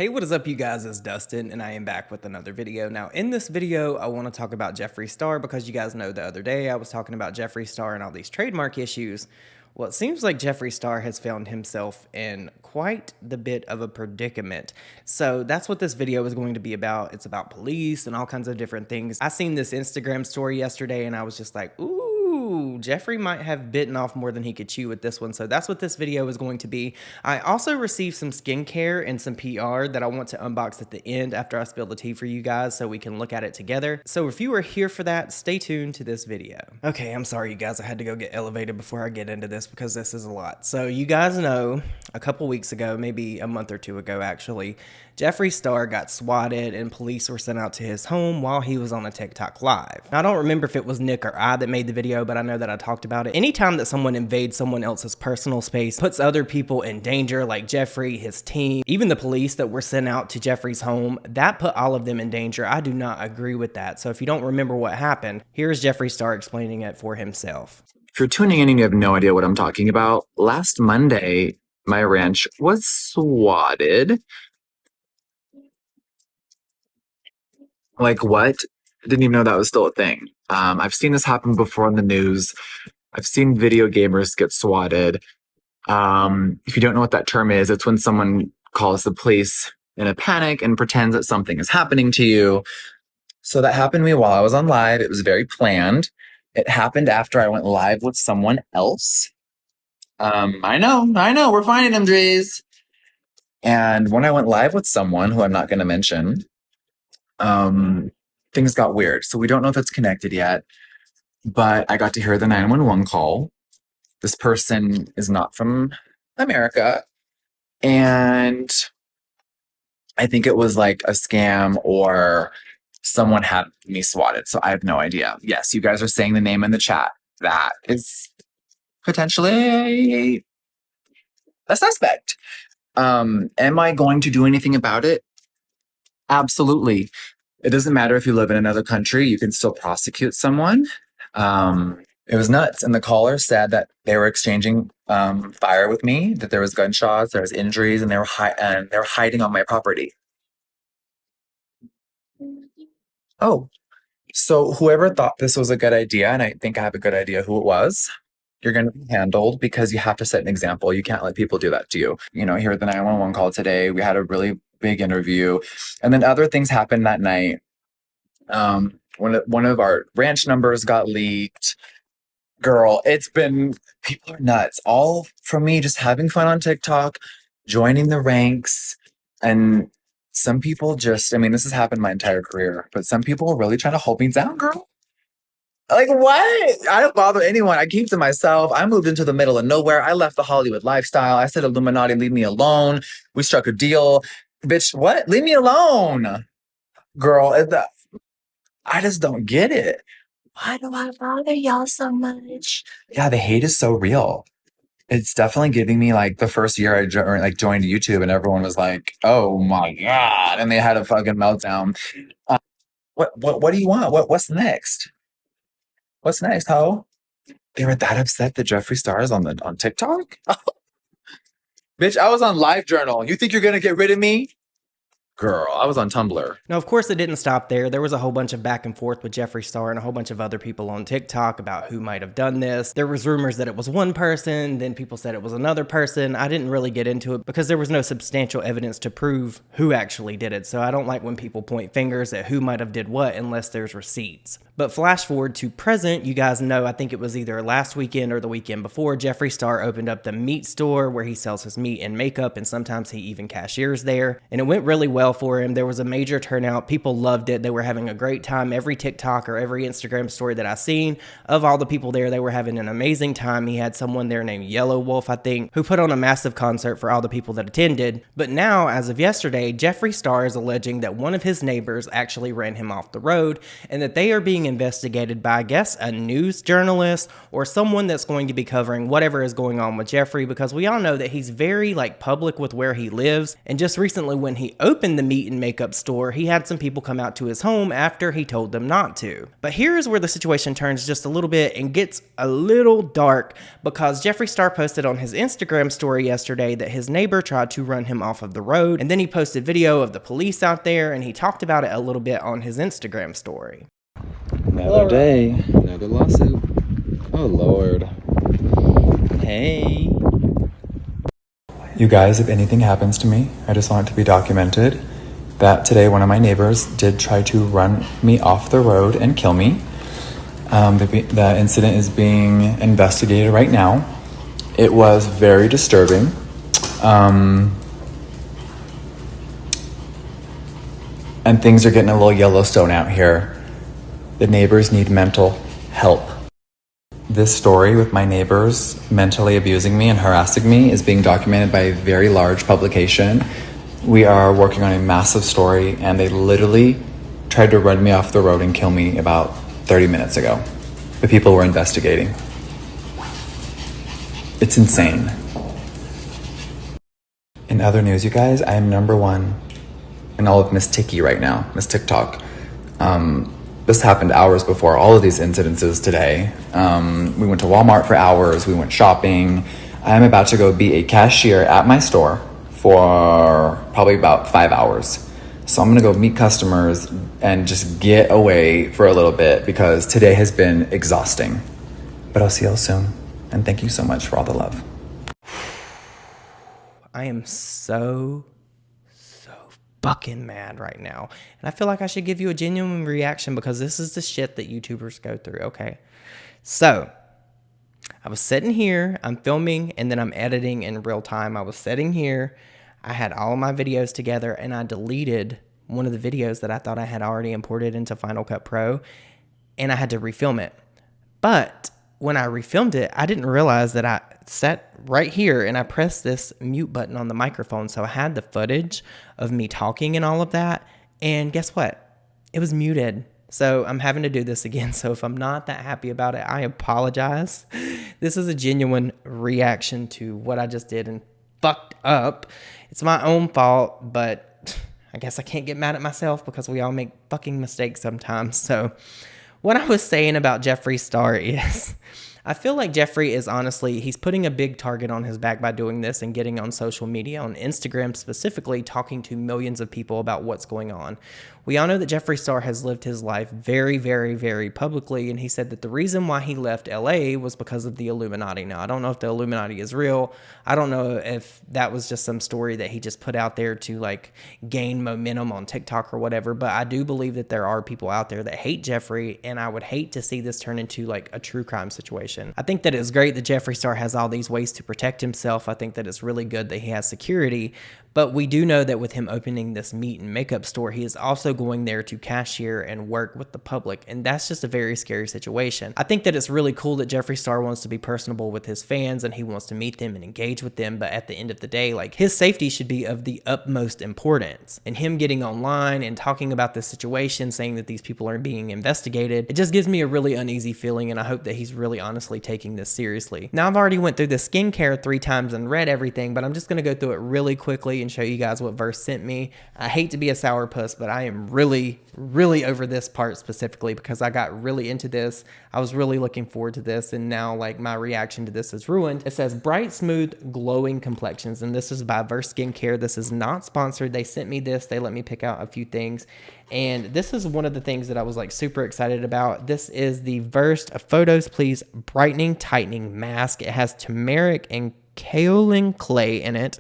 Hey, what is up, you guys? It's Dustin, and I am back with another video. Now, in this video, I want to talk about Jeffree Star because you guys know the other day I was talking about Jeffree Star and all these trademark issues. Well, it seems like Jeffree Star has found himself in quite the bit of a predicament. So that's what this video is going to be about. It's about police and all kinds of different things. I seen this Instagram story yesterday, and I was just like, ooh. Jeffree might have bitten off more than he could chew with this one. So that's what this video is going to be. I also received some skincare and some PR that I want to unbox at the end after I spill the tea for you guys so we can look at it together. So if you are here for that, stay tuned to this video. Okay, I'm sorry you guys, I had to go get elevated before I get into this because this is a lot. So you guys know a couple weeks ago, maybe a month or two ago actually, Jeffree Star got swatted and police were sent out to his home while he was on a TikTok live. Now, I don't remember if it was Nick or I that made the video, but I know that I talked about it. Anytime that someone invades someone else's personal space, puts other people in danger, like Jeffree, his team, even the police that were sent out to Jeffree's home, that put all of them in danger. I do not agree with that. So if you don't remember what happened, here's Jeffree Star explaining it for himself. If you're tuning in and you have no idea what I'm talking about, last Monday, my ranch was swatted. Like, what? I didn't even know that was still a thing. I've seen this happen before in the news. I've seen video gamers get swatted. If you don't know what that term is, it's when someone calls the police in a panic and pretends that something is happening to you. So that happened to me while I was on live. It was very planned. It happened after I went live with someone else. I know, we're finding them, Drees. And when I went live with someone who I'm not going to mention, things got weird. So we don't know if it's connected yet, but I got to hear the 911 call. This person is not from America, and I think it was like a scam or someone had me swatted. So I have no idea. Yes, you guys are saying the name in the chat. That is potentially a suspect. Am I going to do anything about it? Absolutely. It doesn't matter if you live in another country, you can still prosecute someone. It was nuts. And the caller said that they were exchanging fire with me, that there was gunshots, there was injuries, and they were hiding on my property. Oh, so whoever thought this was a good idea, and I think I have a good idea who it was, you're going to be handled because you have to set an example. You can't let people do that to you. You know, here at the 911 call today, we had a really big interview, and then other things happened that night. One of our ranch numbers got leaked. Girl, people are nuts. All from me just having fun on TikTok, joining the ranks, and some people just, I mean, this has happened my entire career, but some people are really trying to hold me down, girl. Like, what? I don't bother anyone. I keep to myself. I moved into the middle of nowhere. I left the Hollywood lifestyle. I said, Illuminati, leave me alone. We struck a deal. Bitch, what? Leave me alone. Girl, I just don't get it. Why do I bother y'all so much? Yeah, the hate is so real. It's definitely giving me like the first year I joined YouTube and everyone was like, oh my God. And they had a fucking meltdown. What do you want? What's next? What's next, ho? They were that upset that Jeffree Star is on TikTok? Bitch, I was on LiveJournal. You think you're gonna get rid of me? Girl, I was on Tumblr. Now, of course, it didn't stop there. There was a whole bunch of back and forth with Jeffree Star and a whole bunch of other people on TikTok about who might have done this. There was rumors that it was one person, then people said it was another person. I didn't really get into it because there was no substantial evidence to prove who actually did it. So I don't like when people point fingers at who might have did what unless there's receipts. But flash forward to present, you guys know, I think it was either last weekend or the weekend before, Jeffree Star opened up the meat store where he sells his meat and makeup, and sometimes he even cashiers there. And it went really well for him. There was a major turnout. People loved it. They were having a great time. Every TikTok or every Instagram story that I seen of all the people there, they were having an amazing time. He had someone there named Yellow Wolf, I think, who put on a massive concert for all the people that attended. But now, as of yesterday, Jeffree Star is alleging that one of his neighbors actually ran him off the road and that they are being investigated by, I guess, a news journalist or someone that's going to be covering whatever is going on with Jeffree, because we all know that he's very public with where he lives. And just recently when he opened the meat and makeup store, he had some people come out to his home after he told them not to. But here's where the situation turns just a little bit and gets a little dark, because Jeffree Star posted on his Instagram story yesterday that his neighbor tried to run him off of the road, and then he posted video of the police out there, and he talked about it a little bit on his Instagram story. Another day, another lawsuit. Oh Lord. Hey. You guys, if anything happens to me, I just want it to be documented that today one of my neighbors did try to run me off the road and kill me. The incident is being investigated right now. It was very disturbing. And things are getting a little Yellowstone out here. The neighbors need mental help. This story with my neighbors mentally abusing me and harassing me is being documented by a very large publication. We are working on a massive story, and they literally tried to run me off the road and kill me about 30 minutes ago. The people were investigating. It's insane. In other news, you guys, I am #1 in all of Miss Tiki right now, Miss TikTok. This happened hours before all of these incidences today. We went to Walmart for hours. We went shopping. I'm about to go be a cashier at my store for probably about 5 hours. So I'm gonna go meet customers and just get away for a little bit, because today has been exhausting. But I'll see y'all soon. And thank you so much for all the love. I am so fucking mad right now. And I feel like I should give you a genuine reaction, because this is the shit that YouTubers go through, okay? So, I was sitting here, I'm filming, and then I'm editing in real time. I was sitting here, I had all of my videos together, and I deleted one of the videos that I thought I had already imported into Final Cut Pro, and I had to refilm it. But when I refilmed it, I didn't realize that I sat right here and I pressed this mute button on the microphone. So I had the footage of me talking and all of that. And guess what? It was muted. So I'm having to do this again. So if I'm not that happy about it, I apologize. This is a genuine reaction to what I just did and fucked up. It's my own fault, but I guess I can't get mad at myself, because we all make fucking mistakes sometimes. So what I was saying about Jeffree Star is, I feel like Jeffree is honestly, he's putting a big target on his back by doing this and getting on social media, on Instagram specifically, talking to millions of people about what's going on. We all know that Jeffree Star has lived his life very, very, very publicly, and he said that the reason why he left LA was because of the Illuminati. Now, I don't know if the Illuminati is real. I don't know if that was just some story that he just put out there to gain momentum on TikTok or whatever, but I do believe that there are people out there that hate Jeffree, and I would hate to see this turn into a true crime situation. I think that it's great that Jeffree Star has all these ways to protect himself. I think that it's really good that he has security, but we do know that with him opening this meat and makeup store, he is also going there to cashier and work with the public, and that's just a very scary situation. I think that it's really cool that Jeffree Star wants to be personable with his fans and he wants to meet them and engage with them, but at the end of the day, his safety should be of the utmost importance. And him getting online and talking about this situation, saying that these people are being investigated, it just gives me a really uneasy feeling, and I hope that he's really honestly taking this seriously. Now, I've already went through the skincare 3 times and read everything, but I'm just going to go through it really quickly and show you guys what Verse sent me. I hate to be a sourpuss, but I am really over this part specifically, because I got really into this. I was really looking forward to this, and now my reaction to this is ruined. It says bright, smooth, glowing complexions, and this is by Verse Skincare. This is not sponsored. They sent me this. They let me pick out a few things, and this is one of the things that I was super excited about. This is the Verse Photos Please Brightening Tightening Mask. It has turmeric and kaolin clay in it.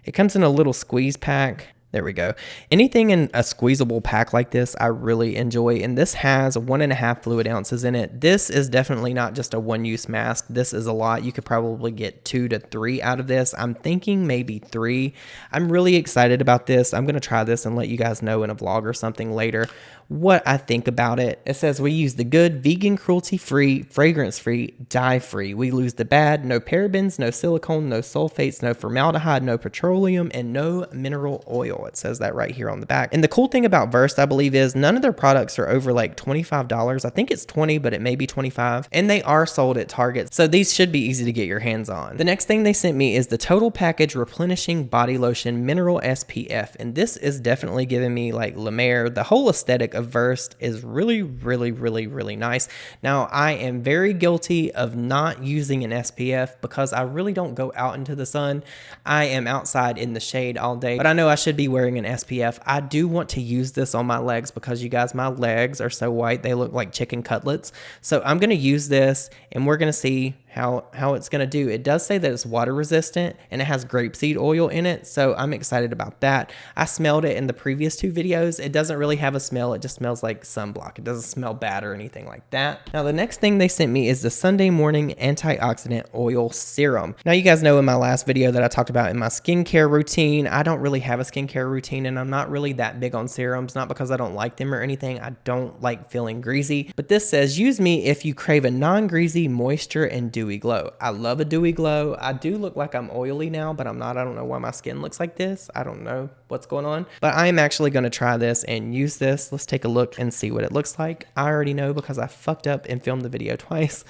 It comes in a little squeeze pack. There we go. Anything in a squeezable pack like this, I really enjoy. And this has 1.5 fluid ounces in it. This is definitely not just a one-use mask. This is a lot. You could probably get 2 to 3 out of this. I'm thinking maybe 3. I'm really excited about this. I'm going to try this and let you guys know in a vlog or something later what I think about it. It says we use the good, vegan, cruelty-free, fragrance-free, dye-free. We lose the bad, no parabens, no silicone, no sulfates, no formaldehyde, no petroleum, and no mineral oil. it says that right here on the back. And the cool thing about Versed, I believe, is none of their products are over like $25. I think it's 20, but it may be 25. And they are sold at Target, so these should be easy to get your hands on. The next thing they sent me is the Total Package Replenishing Body Lotion Mineral SPF. And this is definitely giving me like La Mer. The whole aesthetic of Versed is really, really, really, really nice. Now, I am very guilty of not using an SPF because I really don't go out into the sun. I am outside in the shade all day, but I know I should be wearing an SPF. I do want to use this on my legs because you guys, my legs are so white. They look like chicken cutlets. So I'm going to use this and we're going to see how it's going to do. It does say that it's water resistant and it has grapeseed oil in it, so I'm excited about that. I smelled it in the previous 2 videos. It doesn't really have a smell. It just smells like sunblock. It doesn't smell bad or anything like that. Now, the next thing they sent me is the Sunday Morning Antioxidant Oil Serum. Now, you guys know in my last video that I talked about in my skincare routine, I don't really have a skincare routine and I'm not really that big on serums, not because I don't like them or anything. I don't like feeling greasy, but this says use me if you crave a non-greasy moisture and dewy glow. I love a dewy glow. I do look like I'm oily now, but I'm not. I don't know why my skin looks like this. I don't know what's going on, but I am actually going to try this and use this. Let's take a look and see what it looks like. I already know because I fucked up and filmed the video twice,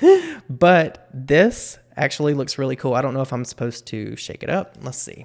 but this actually looks really cool. I don't know if I'm supposed to shake it up. Let's see.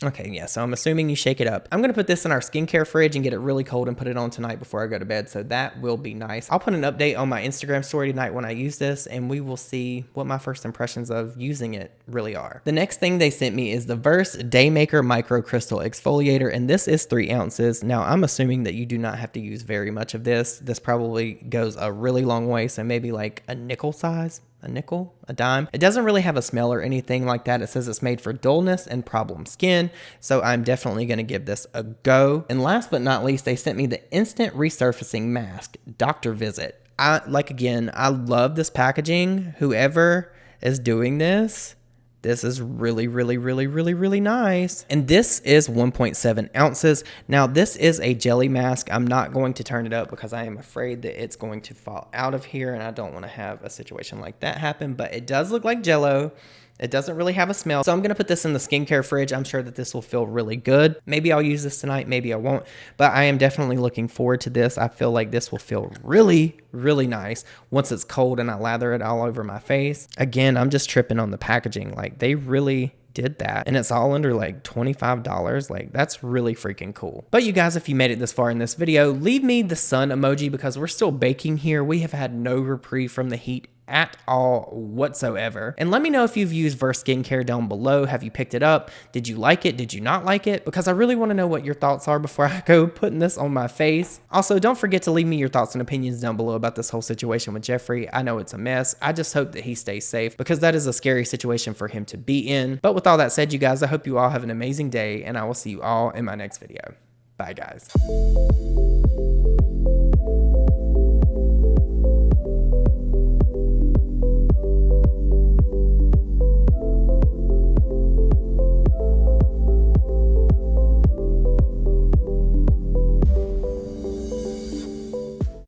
Okay, yeah, so I'm assuming you shake it up. I'm going to put this in our skincare fridge and get it really cold and put it on tonight before I go to bed, so that will be nice. I'll put an update on my Instagram story tonight when I use this, and we will see what my first impressions of using it really are. The next thing they sent me is the Versed Daymaker Micro Crystal Exfoliator, and this is 3 ounces. Now, I'm assuming that you do not have to use very much of this. This probably goes a really long way, so maybe like a nickel size. A nickel, a dime. It doesn't really have a smell or anything like that. It says it's made for dullness and problem skin. So I'm definitely going to give this a go. And last but not least, they sent me the Instant Resurfacing Mask Doctor Visit. I love this packaging. Whoever is doing this is really, really, really, really, really nice. And this is 1.7 ounces. Now, this is a jelly mask. I'm not going to turn it up because I am afraid that it's going to fall out of here, and I don't want to have a situation like that happen, but it does look like Jell-O. It doesn't really have a smell. So I'm going to put this in the skincare fridge. I'm sure that this will feel really good. Maybe I'll use this tonight. Maybe I won't. But I am definitely looking forward to this. I feel like this will feel really, really nice once it's cold and I lather it all over my face. Again, I'm just tripping on the packaging. Like, they really did that, and it's all under like $25. Like, that's really freaking cool. But you guys, if you made it this far in this video, leave me the sun emoji because we're still baking here. We have had no reprieve from the heat at all whatsoever. And let me know if you've used Versed skincare down below. Have you picked it up? Did you like it? Did you not like it? Because I really want to know what your thoughts are before I go putting this on my face. Also, don't forget to leave me your thoughts and opinions down below about this whole situation with Jeffree. I know it's a mess. I just hope that he stays safe because that is a scary situation for him to be in. But with all that said, you guys, I hope you all have an amazing day, and I will see you all in my next video. Bye, guys.